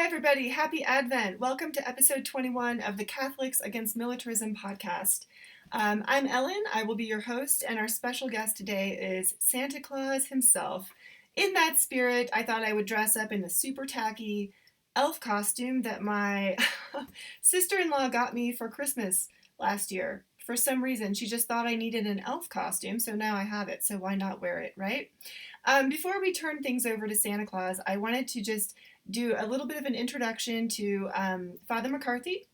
everybody. Happy Advent. Welcome to episode 21 of the Catholics Against Militarism podcast. I'm Ellen. I will be your host, and our special guest today is Santa Claus himself. In that spirit, I thought I would dress up in the super tacky elf costume that my sister-in-law got me for Christmas last year. For some reason, she just thought I needed an elf costume, so now I have it, so why not wear it, right? Before we turn things over to Santa Claus, I wanted to just do a little bit of an introduction to Father McCarthy,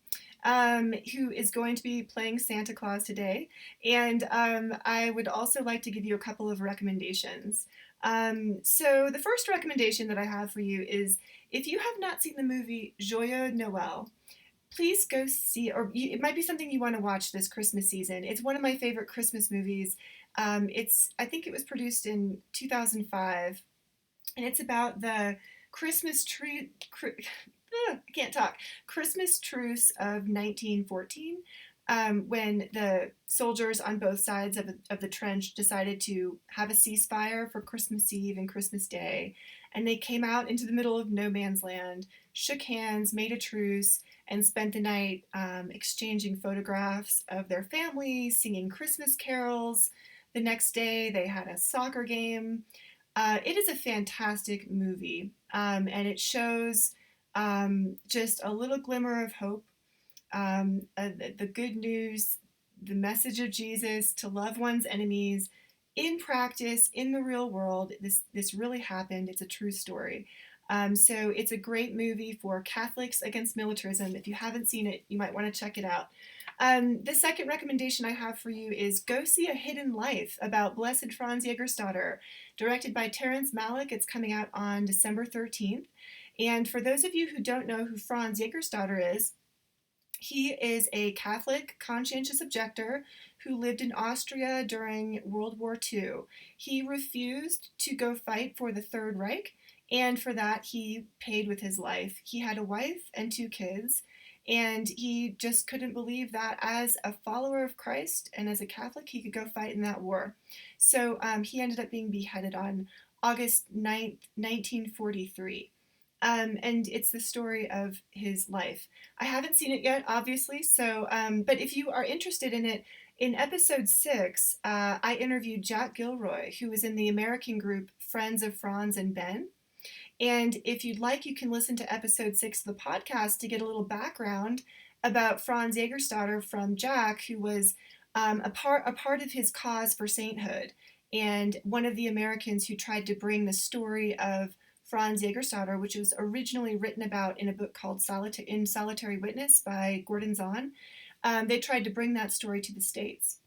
who is going to be playing Santa Claus today. And I would also like to give you a couple of recommendations. So the first recommendation that I have for you is if you have not seen the movie Joyeux Noelle, please go see it, or it might be something you want to watch this Christmas season. It's one of my favorite Christmas movies. I think it was produced in 2005, and it's about the Christmas tree. I can't talk. Christmas truce of 1914, when the soldiers on both sides of the trench decided to have a ceasefire for Christmas Eve and Christmas Day, and they came out into the middle of no man's land, shook hands, made a truce, and spent the night exchanging photographs of their families, singing Christmas carols. The next day, they had a soccer game. It is a fantastic movie, and it shows just a little glimmer of hope, the good news, the message of Jesus to love one's enemies in practice, in the real world. This really happened. It's a true story. So it's a great movie for Catholics Against Militarism. If you haven't seen it, you might want to check it out. The second recommendation I have for you is go see A Hidden Life about Blessed Franz Jägerstätter, directed by Terrence Malick. It's coming out on December 13th. And for those of you who don't know who Franz Jägerstätter is, he is a Catholic conscientious objector who lived in Austria during World War II. He refused to go fight for the Third Reich, and for that he paid with his life. He had a wife and 2 kids, and he just couldn't believe that as a follower of Christ and as a Catholic he could go fight in that war. So he ended up being beheaded on August 9th, 1943. And it's the story of his life. I haven't seen it yet, obviously, so but if you are interested in it, in episode 6, I interviewed Jack Gilroy, who was in the American group Friends of Franz and Ben. And if you'd like, you can listen to episode 6 of the podcast to get a little background about Franz Jägerstätter from Jack, who was a part of his cause for sainthood, and one of the Americans who tried to bring the story of Franz Jägerstätter, which was originally written about in a book called Solitary Witness by Gordon Zahn. They tried to bring that story to the States.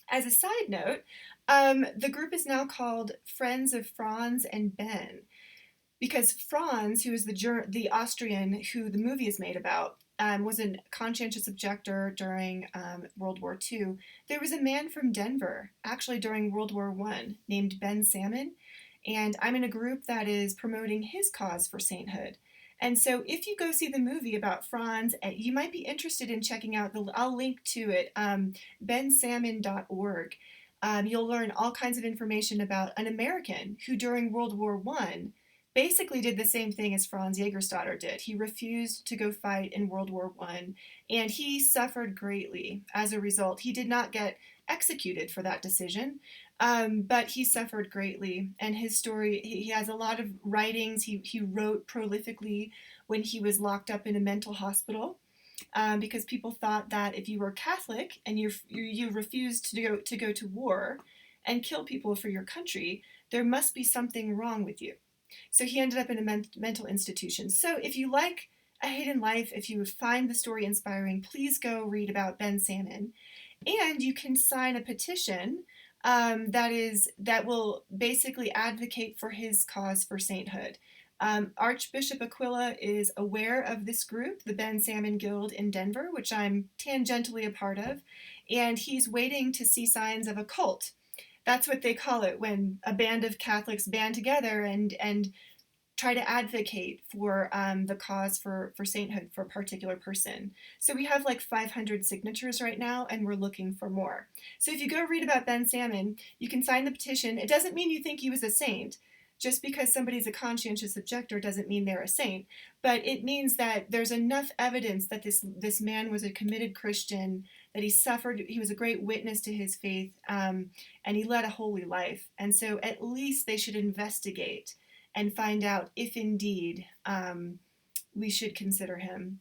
As a side note, the group is now called Friends of Franz and Ben, because Franz, who is the Austrian who the movie is made about, was a conscientious objector during World War II. There was a man from Denver, actually during World War I, named Ben Salmon, and I'm in a group that is promoting his cause for sainthood. And so if you go see the movie about Franz, you might be interested in checking out, I'll link to it, bensalmon.org. You'll learn all kinds of information about an American who during World War I basically did the same thing as Franz Jägerstätter did. He refused to go fight in World War I, and he suffered greatly as a result. He did not get executed for that decision, but he suffered greatly. And his story, he has a lot of writings. He wrote prolifically when he was locked up in a mental hospital, because people thought that if you were Catholic and you refused to go to war and kill people for your country, there must be something wrong with you. So he ended up in a mental institution. So if you like A Hidden Life, if you find the story inspiring, please go read about Ben Salmon. And you can sign a petition that will basically advocate for his cause for sainthood. Archbishop Aquila is aware of this group, the Ben Salmon Guild in Denver, which I'm tangentially a part of, and he's waiting to see signs of a cult. That's what they call it when a band of Catholics band together and try to advocate for the cause for sainthood for a particular person. So we have like 500 signatures right now, and we're looking for more. So if you go read about Ben Salmon, you can sign the petition. It doesn't mean you think he was a saint. just because somebody's a conscientious objector doesn't mean they're a saint, but it means that there's enough evidence that this man was a committed Christian, that he suffered, he was a great witness to his faith, and he led a holy life. And so at least they should investigate and find out if indeed we should consider him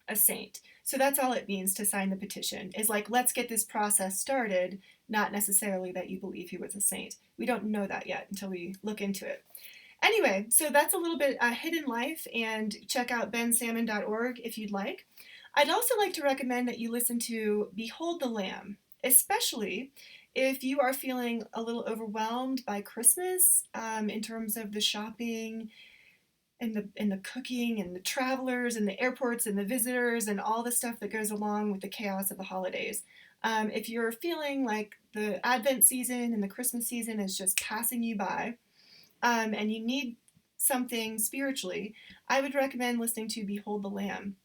a saint. So that's all it means to sign the petition, is like, let's get this process started, not necessarily that you believe he was a saint. We don't know that yet until we look into it. Anyway, so that's a little bit hidden life, and check out bensalmon.org if you'd like. I'd also like to recommend that you listen to Behold the Lamb, especially if you are feeling a little overwhelmed by Christmas in terms of the shopping and the cooking and the travelers and the airports and the visitors and all the stuff that goes along with the chaos of the holidays. If you're feeling like the Advent season and the Christmas season is just passing you by, and you need something spiritually, I would recommend listening to Behold the Lamb.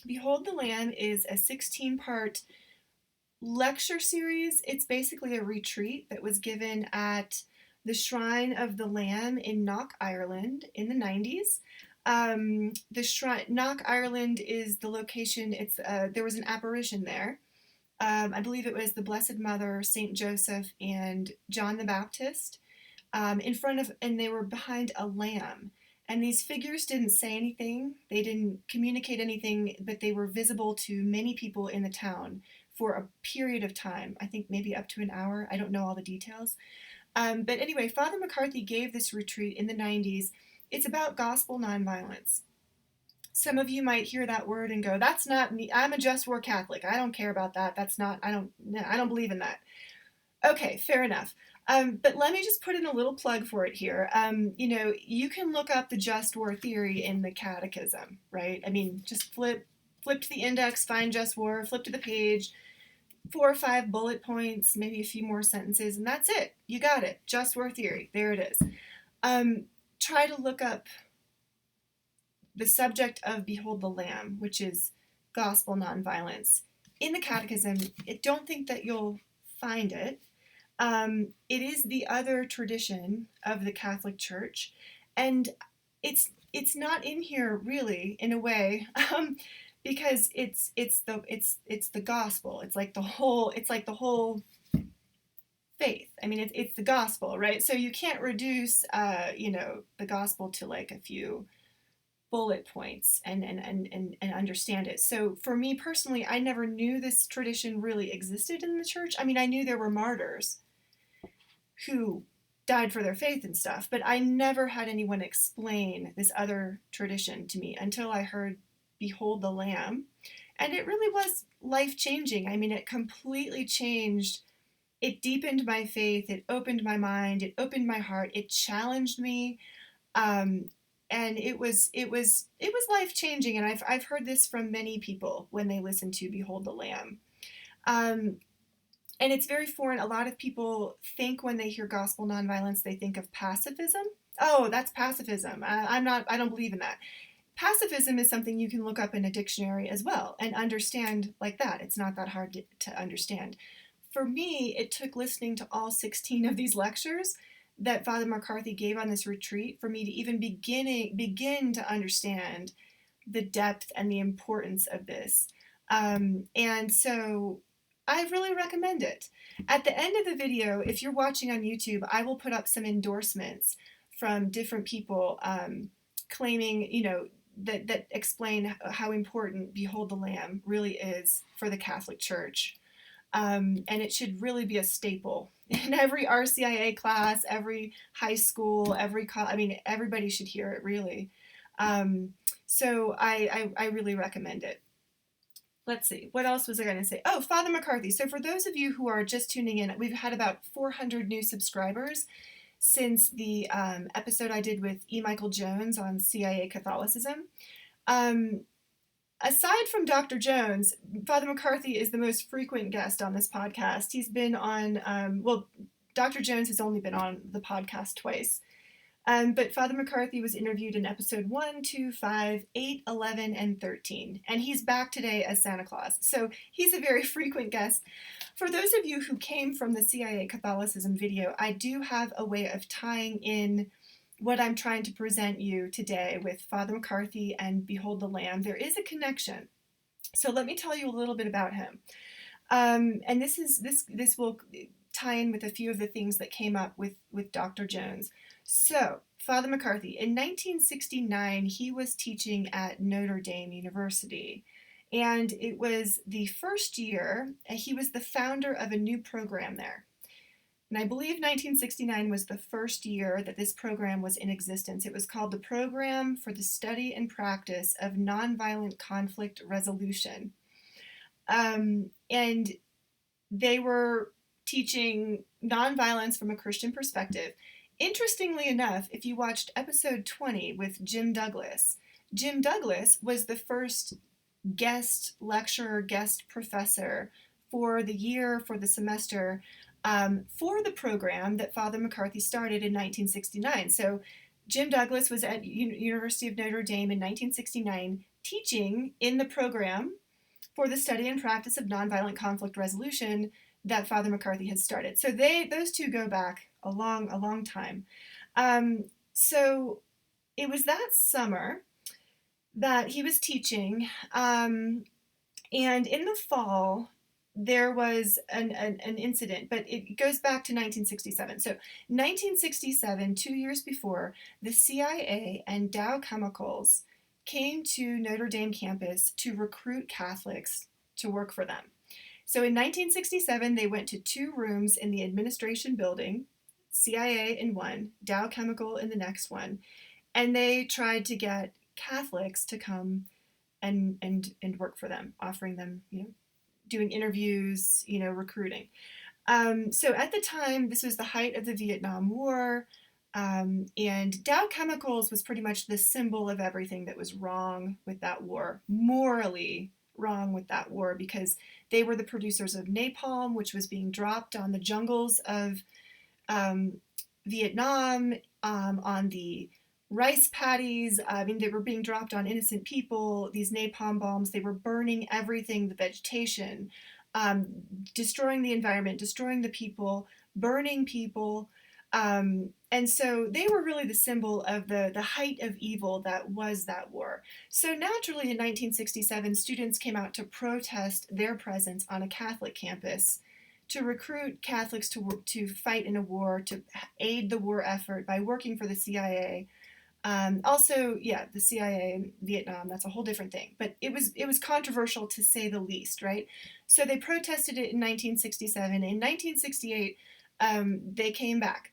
Behold the Lamb is a 16-part lecture series. It's basically a retreat that was given at the Shrine of the Lamb in Knock, Ireland in the 90s. The shrine, Knock, Ireland is the location. There was an apparition there. I believe it was the Blessed Mother, Saint Joseph, and John the Baptist and they were behind a lamb. And these figures didn't say anything. They didn't communicate anything, but they were visible to many people in the town for a period of time. I think maybe up to an hour. I don't know all the details. But anyway, Father McCarthy gave this retreat in the 90s. It's about gospel nonviolence. Some of you might hear that word and go, that's not me. I'm a just war Catholic. I don't care about that. I don't believe in that. Okay, fair enough. But let me just put in a little plug for it here. You can look up the just war theory in the catechism, right? I mean, just flip to the index, find just war, flip to the page, 4 or 5 bullet points, maybe a few more sentences, and that's it. You got it. Just war theory. There it is. Try to look up the subject of Behold the Lamb, which is gospel nonviolence. In the catechism, I don't think that you'll find it. It is the other tradition of the Catholic Church, and it's not in here really, in a way, because it's the gospel. It's like the whole faith. I mean, it's the gospel, right? So you can't reduce the gospel to like a few bullet points and understand it. So for me personally, I never knew this tradition really existed in the church. I mean, I knew there were martyrs who died for their faith and stuff, but I never had anyone explain this other tradition to me until I heard Behold the Lamb. And it really was life-changing. I mean, it completely changed. It deepened my faith. It opened my mind. It opened my heart. It challenged me. And it was life-changing, and I've heard this from many people when they listen to Behold the Lamb. And it's very foreign. A lot of people think when they hear gospel nonviolence, they think of pacifism. Oh, that's pacifism. I don't believe in that. Pacifism is something you can look up in a dictionary as well and understand like that. It's not that hard to understand. For me, it took listening to all 16 of these lectures that Father McCarthy gave on this retreat for me to even begin to understand the depth and the importance of this. And so I really recommend it. At the end of the video, if you're watching on YouTube, I will put up some endorsements from different people claiming, that explain how important Behold the Lamb really is for the Catholic Church. And it should really be a staple in every RCIA class, every high school, everybody should hear it, really. So I really recommend it. Let's see, what else was I going to say? Oh, Father McCarthy. So for those of you who are just tuning in, we've had about 400 new subscribers since the episode I did with E. Michael Jones on CIA Catholicism. Aside from Dr. Jones, Father McCarthy is the most frequent guest on this podcast. He's been on, Dr. Jones has only been on the podcast twice. But Father McCarthy was interviewed in episode 1, 2, 5, 8, 11, and 13. And he's back today as Santa Claus. So he's a very frequent guest. For those of you who came from the CIA Catholicism video, I do have a way of tying in what I'm trying to present you today with Father McCarthy and Behold the Lamb, there is a connection. So let me tell you a little bit about him. And this will tie in with a few of the things that came up with Dr. Jones. So Father McCarthy, in 1969, he was teaching at Notre Dame University. And it was the first year, he was the founder of a new program there. And I believe 1969 was the first year that this program was in existence. It was called the Program for the Study and Practice of Nonviolent Conflict Resolution. And they were teaching nonviolence from a Christian perspective. Interestingly enough, if you watched episode 20 with Jim Douglas was the first guest lecturer, guest professor for the semester, for the program that Father McCarthy started in 1969. So Jim Douglas was at University of Notre Dame in 1969 teaching in the program for the study and practice of nonviolent conflict resolution that Father McCarthy had started. So those two go back a long time. So it was that summer that he was teaching, and in the fall there was an incident, but it goes back to 1967. So 1967, 2 years before, the CIA and Dow Chemicals came to Notre Dame campus to recruit Catholics to work for them. So in 1967, they went to 2 rooms in the administration building, CIA in one, Dow Chemical in the next one, and they tried to get Catholics to come and work for them, offering them, doing interviews, recruiting. So at the time, this was the height of the Vietnam War, and Dow Chemicals was pretty much the symbol of everything that was wrong with that war, morally wrong with that war, because they were the producers of napalm, which was being dropped on the jungles of Vietnam, on the rice paddies. They were being dropped on innocent people, these napalm bombs. They were burning everything, the vegetation, destroying the environment, destroying the people, burning people. And so they were really the symbol of the height of evil that was that war. So naturally, in 1967, students came out to protest their presence on a Catholic campus, to recruit Catholics to fight in a war, to aid the war effort by working for the CIA. The CIA in Vietnam, that's a whole different thing. But it was controversial, to say the least, right? So they protested it in 1967. In 1968, they came back.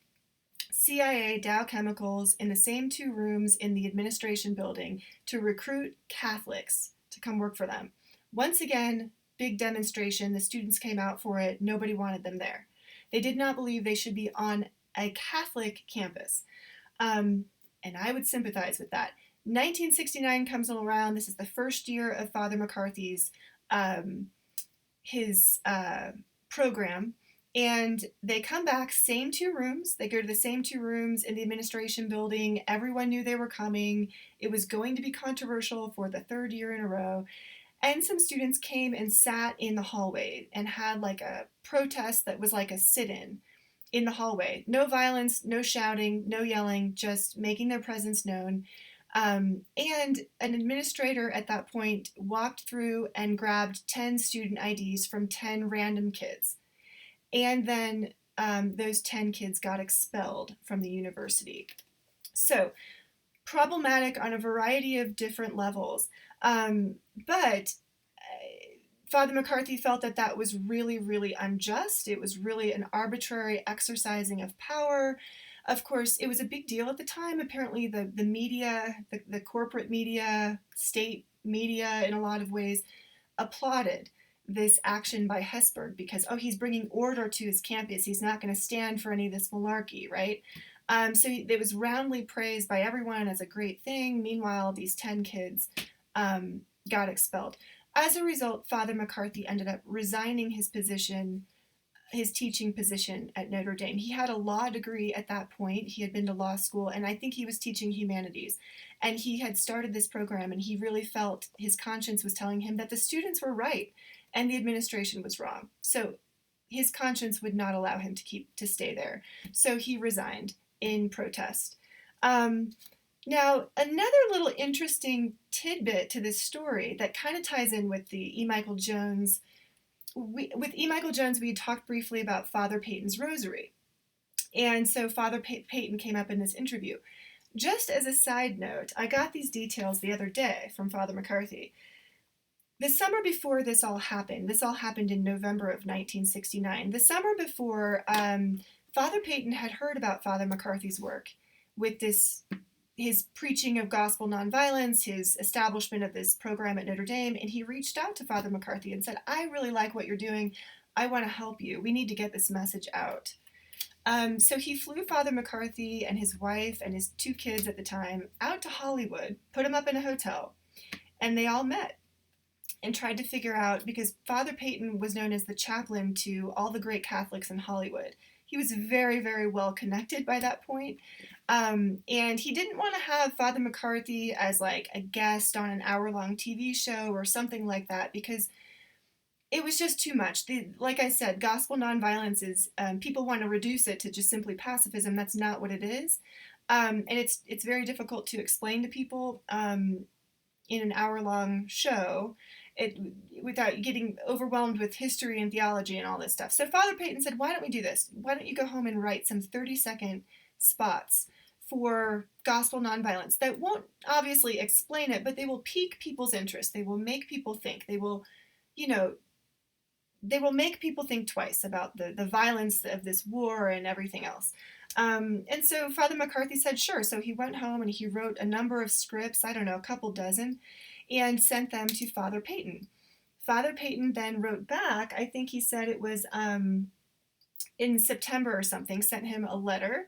CIA, Dow Chemicals, in the same 2 rooms in the administration building to recruit Catholics to come work for them. Once again, big demonstration. The students came out for it. Nobody wanted them there. They did not believe they should be on a Catholic campus. And I would sympathize with that. 1969 comes around. This is the first year of Father McCarthy's program. And they come back, same 2 rooms. They go to the same 2 rooms in the administration building. Everyone knew they were coming. It was going to be controversial for the 3rd year in a row. And some students came and sat in the hallway and had like a protest that was like a sit-in the hallway. No violence, no shouting, no yelling, just making their presence known. And an administrator at that point walked through and grabbed 10 student IDs from 10 random kids. And then those 10 kids got expelled from the university. So problematic on a variety of different levels. But Father McCarthy felt that was really, really unjust. It was really an arbitrary exercising of power. Of course, it was a big deal at the time. Apparently, the media, the corporate media, state media, in a lot of ways, applauded this action by Hesburgh because, he's bringing order to his campus. He's not going to stand for any of this malarkey, right? So it was roundly praised by everyone as a great thing. Meanwhile, these 10 kids got expelled. As a result, Father McCarthy ended up resigning his teaching position at Notre Dame. He had a law degree at that point. He had been to law school, and I think he was teaching humanities. And he had started this program, and he really felt his conscience was telling him that the students were right and the administration was wrong. So his conscience would not allow him to stay there. So he resigned in protest. Now, another little interesting tidbit to this story that kind of ties in with the E. Michael Jones. With E. Michael Jones, we talked briefly about Father Peyton's rosary. And so Father Peyton came up in this interview. Just as a side note, I got these details the other day from Father McCarthy. The summer before this all happened in November of 1969. The summer before, Father Peyton had heard about Father McCarthy's work with his preaching of gospel nonviolence, his establishment of this program at Notre Dame, and he reached out to Father McCarthy and said, I really like what you're doing. I want to help you. We need to get this message out. So he flew Father McCarthy and his wife and his 2 kids at the time out to Hollywood, put them up in a hotel, and they all met and tried to figure out, because Father Peyton was known as the chaplain to all the great Catholics in Hollywood. He was very, very well connected by that point. And he didn't want to have Father McCarthy as like a guest on an hour-long TV show or something like that, because it was just too much. Like I said, gospel nonviolence is, people want to reduce it to just simply pacifism. That's not what it is. And it's very difficult to explain to people in an hour-long show without getting overwhelmed with history and theology and all this stuff. So Father Peyton said, why don't we do this? Why don't you go home and write some 30-second spots for gospel nonviolence that won't obviously explain it, but they will pique people's interest. They will make people think. They will make people think twice about the violence of this war and everything else. And so Father McCarthy said, sure. So he went home and he wrote a number of scripts, I don't know, a couple dozen, and sent them to Father Peyton. Father Peyton then wrote back, I think he said it was in September or something, sent him a letter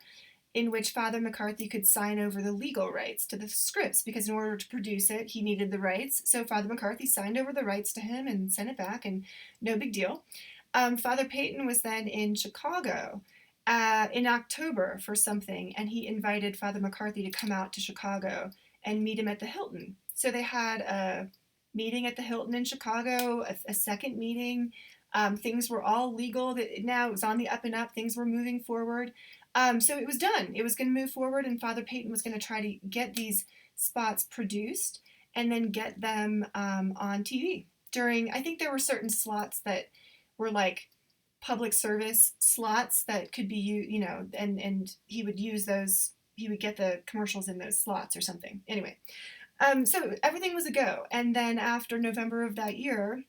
in which Father McCarthy could sign over the legal rights to the scripts, because in order to produce it, he needed the rights. So Father McCarthy signed over the rights to him and sent it back, and no big deal. Father Peyton was then in Chicago in October for something, and he invited Father McCarthy to come out to Chicago and meet him at the Hilton. So they had a meeting at the Hilton in Chicago, a second meeting. Things were all legal. Now it was on the up and up. Things were moving forward. So it was done. It was going to move forward, and Father Peyton was going to try to get these spots produced and then get them on TV. I think there were certain slots that were like public service slots that could be, and he would use those. He would get the commercials in those slots or something. Anyway. So everything was a go. And then after November of that year,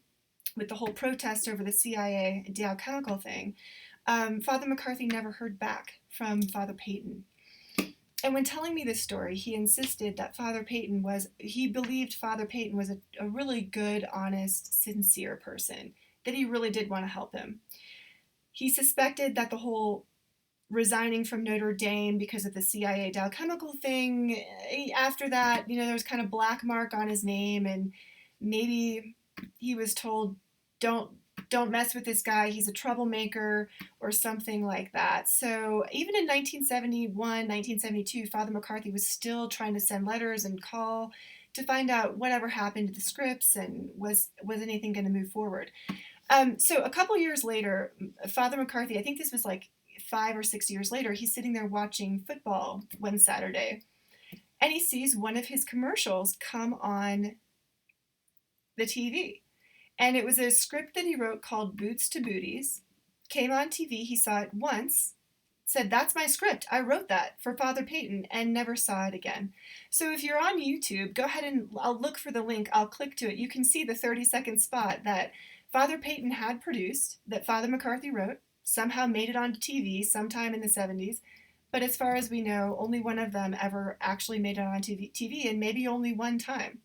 with the whole protest over the CIA Dow Chemical thing, Father McCarthy never heard back from Father Peyton. And when telling me this story, he insisted that he believed Father Peyton was a really good, honest, sincere person, that he really did want to help him. He suspected that the whole resigning from Notre Dame because of the CIA Dow Chemical thing, after that, there was kind of black mark on his name, and maybe he was told, don't mess with this guy, he's a troublemaker, or something like that. So even in 1971, 1972, Father McCarthy was still trying to send letters and call to find out whatever happened to the scripts and was anything going to move forward. So a couple years later, Father McCarthy, I think this was like 5 or 6 years later, he's sitting there watching football one Saturday, and he sees one of his commercials come on the TV. And it was a script that he wrote called Boots to Booties. Came on TV, he saw it once, said, that's my script. I wrote that for Father Peyton, and never saw it again. So if you're on YouTube, go ahead and I'll look for the link. I'll click to it. You can see the 30-second spot that Father Peyton had produced, that Father McCarthy wrote, somehow made it onto TV sometime in the 70s. But as far as we know, only one of them ever actually made it on TV, and maybe only one time.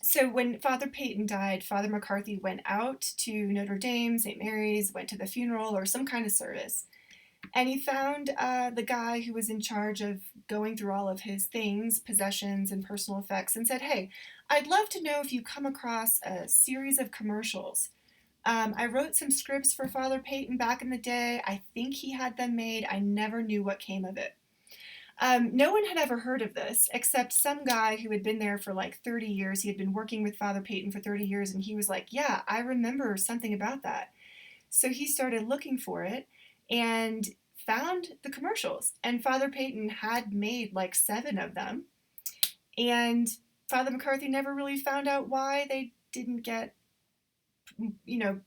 So when Father Peyton died, Father McCarthy went out to Notre Dame, St. Mary's, went to the funeral or some kind of service. And he found the guy who was in charge of going through all of his things, possessions and personal effects, and said, hey, I'd love to know if you come across a series of commercials. I wrote some scripts for Father Peyton back in the day. I think he had them made. I never knew what came of it. No one had ever heard of this except some guy who had been there for like 30 years. He had been working with Father Peyton for 30 years, and he was like, yeah, I remember something about that. So he started looking for it and found the commercials, and Father Peyton had made like 7 of them, and Father McCarthy never really found out why they didn't get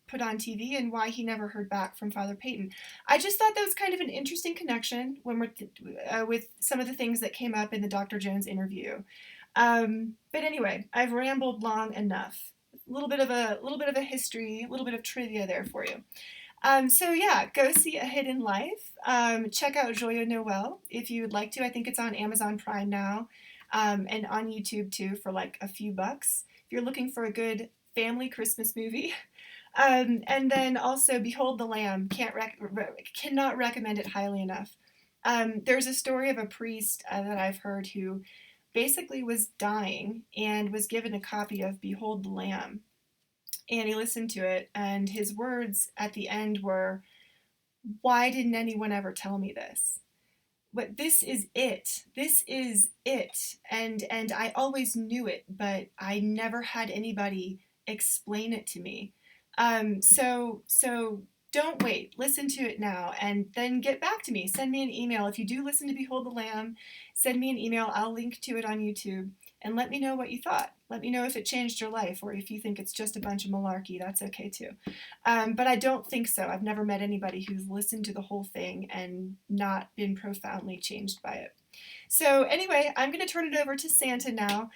put on TV and why he never heard back from Father Peyton. I just thought that was kind of an interesting connection when we're with some of the things that came up in the Dr. Jones interview. But anyway, I've rambled long enough. A little bit of a history, a little bit of trivia there for you. So yeah, go see A Hidden Life. Check out Joyeux Noelle if you would like to. I think it's on Amazon Prime now, and on YouTube too for like a few bucks. If you're looking for a good family Christmas movie. And then also Behold the Lamb. Cannot recommend it highly enough. There's a story of a priest that I've heard who basically was dying and was given a copy of Behold the Lamb. And he listened to it, and his words at the end were, "Why didn't anyone ever tell me this? But this is it. This is it. And I always knew it, but I never had anybody explain it to me. So don't wait. Listen to it now, and then get back to me. Send me an email. If you do listen to Behold the Lamb, send me an email. I'll link to it on YouTube, and let me know what you thought. Let me know if it changed your life, or if you think it's just a bunch of malarkey. That's okay too. But I don't think so. I've never met anybody who's listened to the whole thing and not been profoundly changed by it. So anyway, I'm going to turn it over to Santa now.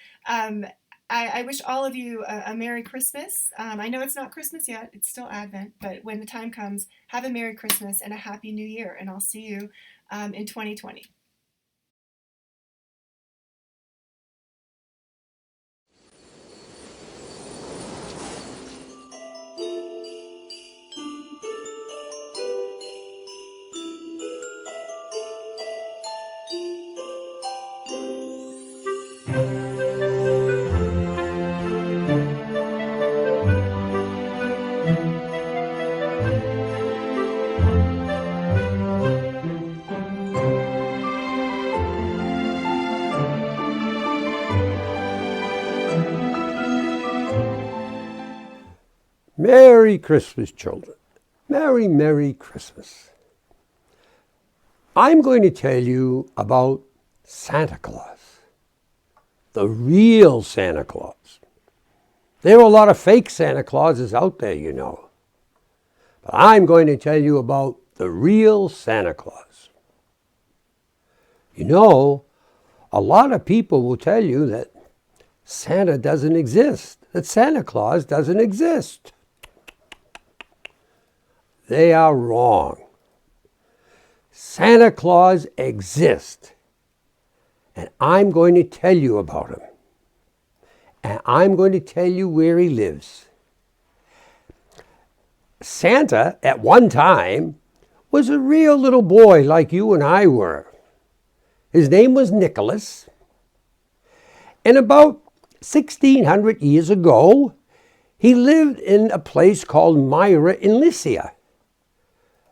I wish all of you a Merry Christmas. I know it's not Christmas yet. It's still Advent. But when the time comes, have a Merry Christmas and a Happy New Year. And I'll see you in 2020. Merry Christmas, children. Merry, Merry Christmas. I'm going to tell you about Santa Claus, the real Santa Claus. There are a lot of fake Santa Clauses out there, you know. But I'm going to tell you about the real Santa Claus. You know, a lot of people will tell you that Santa doesn't exist, that Santa Claus doesn't exist. They are wrong. Santa Claus exists, and I'm going to tell you about him. And I'm going to tell you where he lives. Santa, at one time, was a real little boy like you and I were. His name was Nicholas. And about 1,600 years ago, he lived in a place called Myra in Lycia.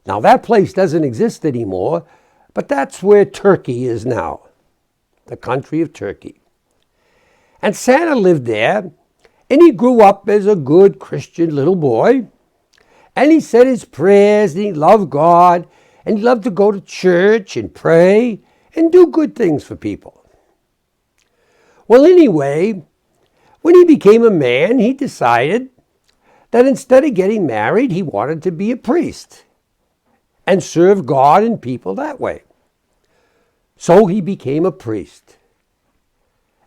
Now, that place doesn't exist anymore, but that's where Turkey is now, the country of Turkey. And Santa lived there, and he grew up as a good Christian little boy, and he said his prayers, and he loved God, and he loved to go to church and pray and do good things for people. Well, anyway, when he became a man, he decided that instead of getting married, he wanted to be a priest and serve God and people that way. So he became a priest.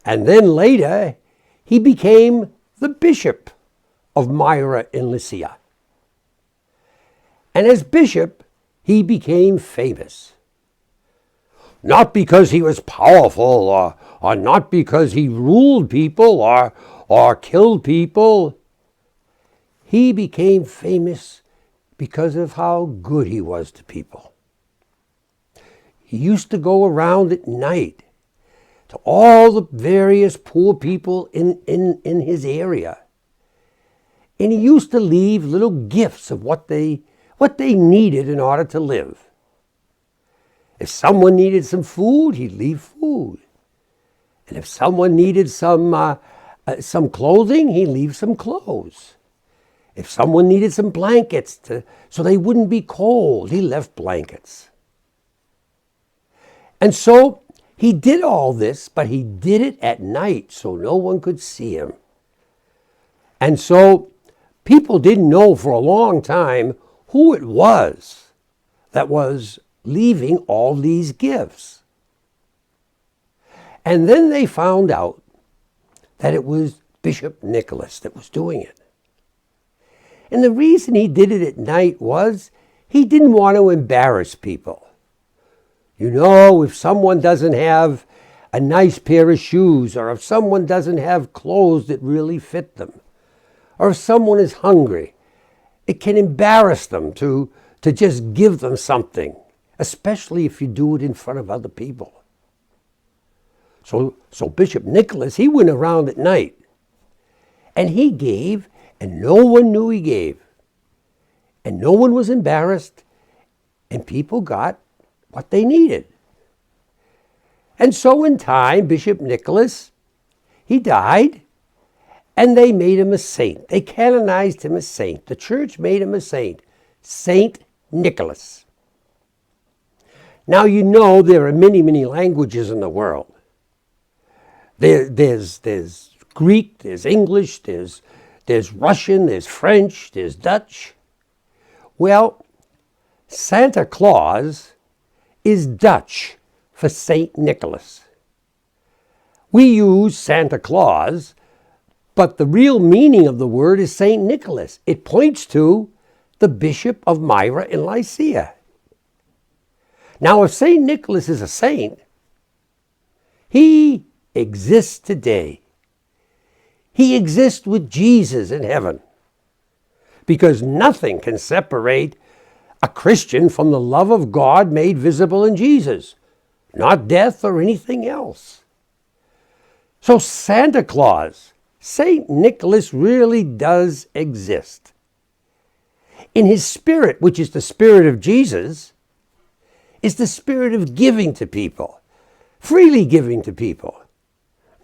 And then later, he became the bishop of Myra in Lycia. And as bishop, he became famous. Not because he was powerful or not because he ruled people or killed people. He became famous because of how good he was to people. He used to go around at night to all the various poor people in his area. And he used to leave little gifts of what they needed in order to live. If someone needed some food, he'd leave food. And if someone needed some clothing, he'd leave some clothes. If someone needed some blankets so they wouldn't be cold, he left blankets. And so he did all this, but he did it at night so no one could see him. And so people didn't know for a long time who it was that was leaving all these gifts. And then they found out that it was Bishop Nicholas that was doing it. And the reason he did it at night was he didn't want to embarrass people. You know, if someone doesn't have a nice pair of shoes, or if someone doesn't have clothes that really fit them, or if someone is hungry, it can embarrass them to just give them something, especially if you do it in front of other people. So Bishop Nicholas, he went around at night, and he gave, and no one knew he gave. And no one was embarrassed, and people got what they needed. And so in time, Bishop Nicholas, he died, and they made him a saint. They canonized him a saint. The church made him a saint, Saint Nicholas. Now you know there are many, many languages in the world. There's Greek, there's English, there's Russian, there's French, there's Dutch. Well, Santa Claus is Dutch for Saint Nicholas. We use Santa Claus, but the real meaning of the word is Saint Nicholas. It points to the Bishop of Myra in Lycia. Now, if Saint Nicholas is a saint, he exists today. He exists with Jesus in heaven, because nothing can separate a Christian from the love of God made visible in Jesus, not death or anything else. So Santa Claus, Saint Nicholas, really does exist. In his spirit, which is the spirit of Jesus, is the spirit of giving to people, freely giving to people,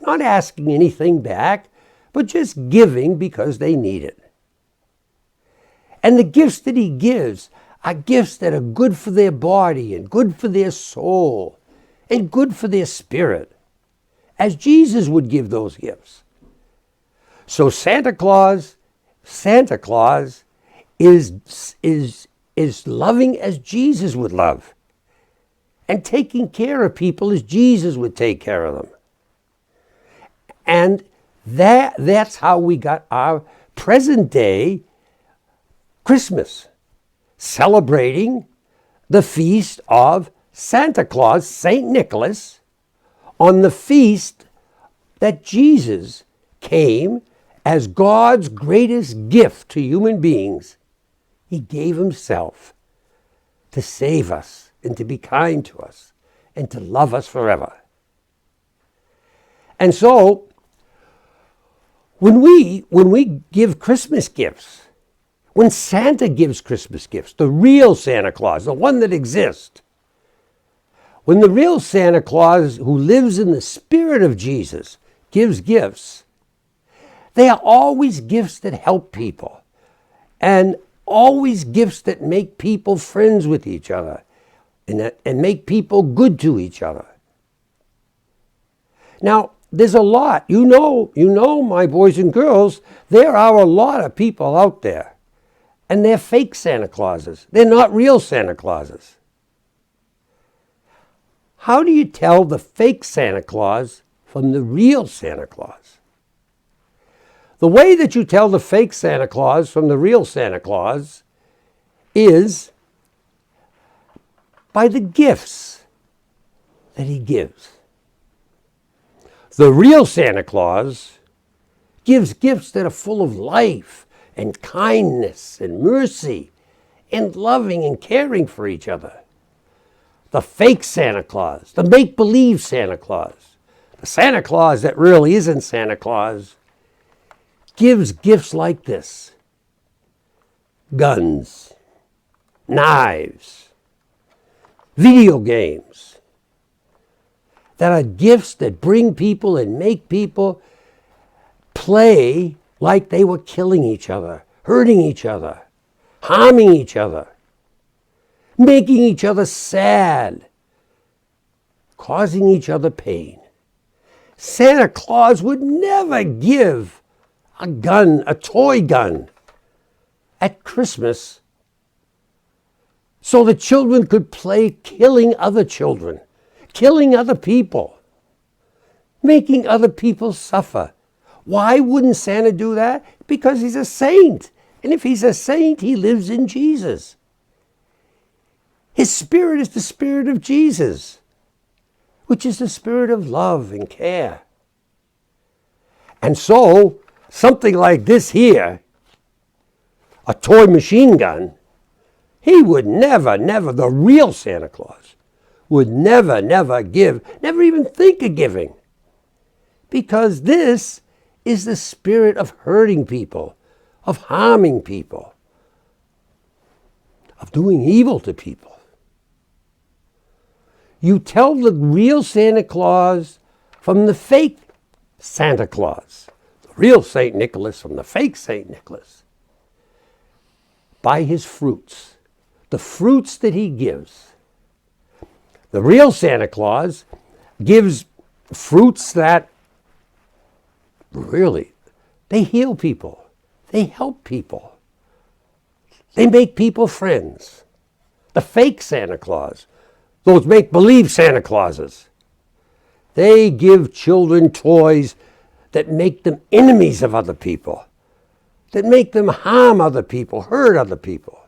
not asking anything back, but just giving because they need it. And the gifts that he gives are gifts that are good for their body and good for their soul and good for their spirit, as Jesus would give those gifts. So Santa Claus is loving as Jesus would love, and taking care of people as Jesus would take care of them. And that's how we got our present day Christmas, celebrating the feast of Santa Claus, Saint Nicholas, on the feast that Jesus came as God's greatest gift to human beings. He gave himself to save us and to be kind to us and to love us forever. And so, when we give Christmas gifts, when Santa gives Christmas gifts, the real Santa Claus, the one that exists, when the real Santa Claus, who lives in the spirit of Jesus, gives gifts, they are always gifts that help people, and always gifts that make people friends with each other and make people good to each other. Now, there's a lot, you know, my boys and girls, there are a lot of people out there, and they're fake Santa Clauses. They're not real Santa Clauses. How do you tell the fake Santa Claus from the real Santa Claus? The way that you tell the fake Santa Claus from the real Santa Claus is by the gifts that he gives. The real Santa Claus gives gifts that are full of life and kindness and mercy and loving and caring for each other. The fake Santa Claus, the make-believe Santa Claus, the Santa Claus that really isn't Santa Claus, gives gifts like this: guns, knives, video games, that are gifts that bring people and make people play like they were killing each other, hurting each other, harming each other, making each other sad, causing each other pain. Santa Claus would never give a gun, a toy gun, at Christmas so the children could play killing other children, killing other people, making other people suffer. Why wouldn't Santa do that? Because he's a saint. And if he's a saint, he lives in Jesus. His spirit is the spirit of Jesus, which is the spirit of love and care. And so, something like this here, a toy machine gun, he would never, the real Santa Claus, would never give, never even think of giving. Because this is the spirit of hurting people, of harming people, of doing evil to people. You tell the real Santa Claus from the fake Santa Claus, the real St. Nicholas from the fake St. Nicholas, by his fruits, the fruits that he gives. The real Santa Claus gives fruits that really, they heal people, they help people, they make people friends. The fake Santa Claus, those make-believe Santa Clauses, they give children toys that make them enemies of other people, that make them harm other people, hurt other people,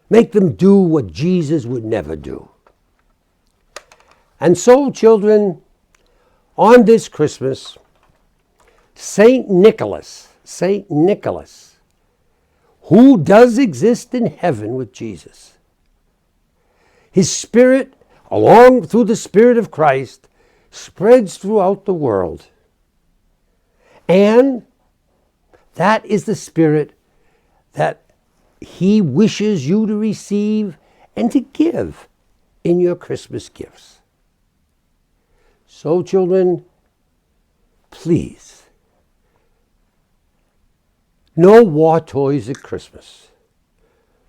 make them do what Jesus would never do. And so, children, on this Christmas, Saint Nicholas, who does exist in heaven with Jesus, his spirit, along through the Spirit of Christ, spreads throughout the world. And that is the spirit that he wishes you to receive and to give in your Christmas gifts. So, children, please, no war toys at Christmas.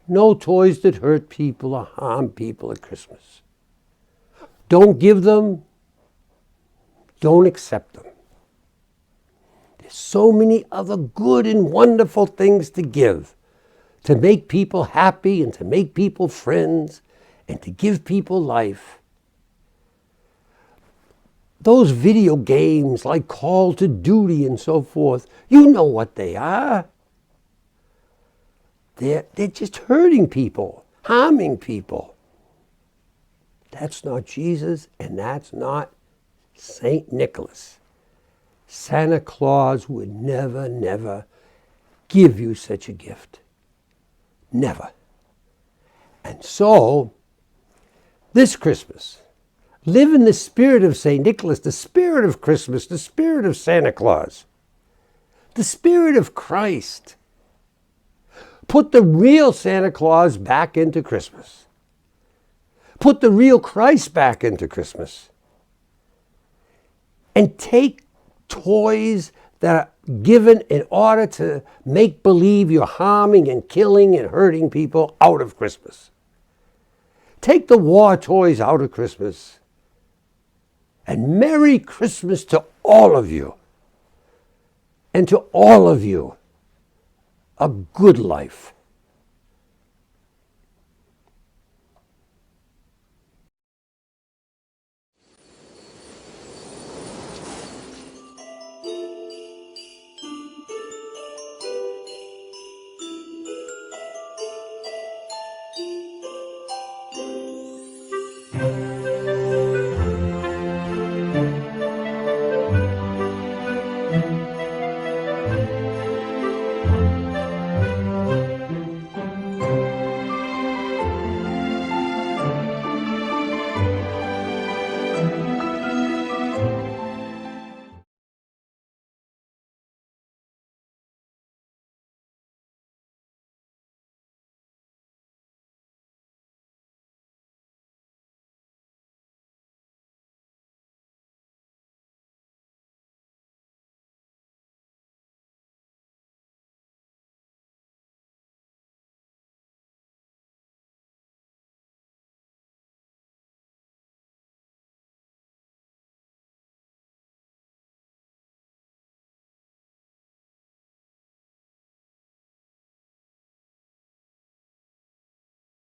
No toys that hurt people or harm people at Christmas. Don't give them. Don't accept them. There's so many other good and wonderful things to give, to make people happy and to make people friends and to give people life. Those video games like Call to Duty and so forth, you know what they are. They're just hurting people, harming people. That's not Jesus, and that's not St. Nicholas. Santa Claus would never give you such a gift. Never. And so, this Christmas, live in the spirit of St. Nicholas, the spirit of Christmas, the spirit of Santa Claus, the spirit of Christ. Put the real Santa Claus back into Christmas. Put the real Christ back into Christmas. And take toys that are given in order to make believe you're harming and killing and hurting people out of Christmas. Take the war toys out of Christmas. And Merry Christmas to all of you. And to all of you, a good life.